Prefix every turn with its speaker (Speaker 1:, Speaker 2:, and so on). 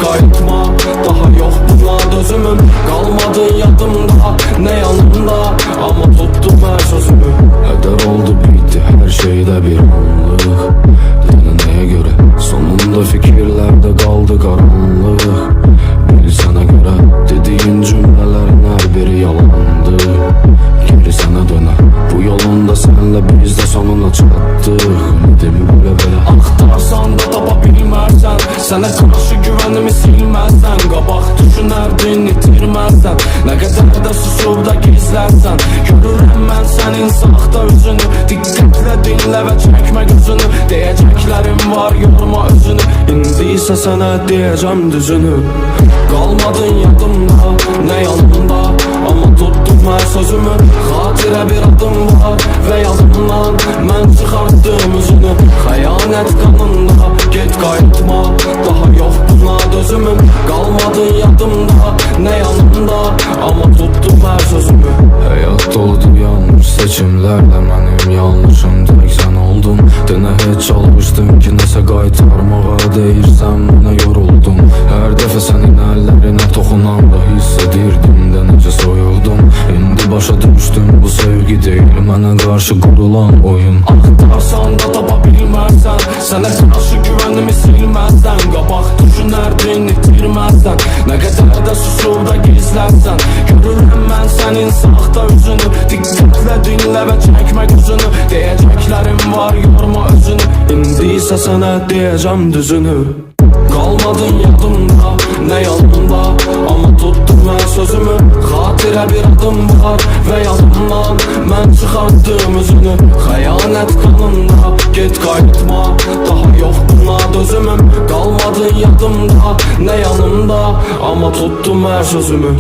Speaker 1: qayıtma, daha yok buna dözümüm. Qalmadın yadımda, ne yanımda, ama tuttum her sözümü. Heder oldu bitti her şeyde bir anlık. Yine neye göre, sonunda fikirlerde kaldı karanlık. Biri sana göre, dediğin cümlelerin her biri yalandı. Geri sana döner, bu yolunda senle biz de sonuna çattık. Öyle mi böyle böyle? Aktarsan da tapabilmezsen, sana karşı güvenimi silmezsen, qabaq düşünerdin itirmezsen, ne kadar da susup da gizlersen. Görürəm mən sənin saxta üzünü, diqqətlə dinlə və çəkmə gözünü. Deyəcəklərim var, yorma özünü, İndi isə sənə deyəcəm düzünü. Qalmadın yadımda, ne yanımda, ama tuttum her sözümü. Xatirə bir adım var və yadımdan mən çıxartdım üzünü. Xəyanət qanında, get qayıtma, daha yok buna dözümüm. Qalmadın yadımda, ne yanımda, ama tuttum her sözümü. Həyat doludur yanlış seçimlərlə, mənim yanlışım tək sən oldun. Denə heç çalışdım ki nəsə qaytarmağa, deyirsən mənə yoruldum. Hər dəfə sənin əllərinə toxunanda hiss edirdim də necə soyuldum. İndi başa düşdüm bu sevgi deyil, mənə qarşı qurulan oyun. Axtarsan da tapa bilməzsən, sənə qarşı güvənimi silməzsən, qabaq düşünərdin itirməzsən, nə qədər də susub da gizlərsən. Görürəm mən sənin saxta üzünü, diqqətlə dinlə və çəkmə gözünü. Deyəcəklərim var, yorma özünü, İndi isə sənə deyəcəm düzünü. Qalmadın yadımda, ne yanımda, ama tuttum her sözümü. Xatirə bir adım var və yadımdan mən çıxartdım üzünü. Xəyanət qanında, get qayıtma, daha yok buna dözümüm. Qalmadın yadımda, ne yanımda, ama tuttum her sözümü.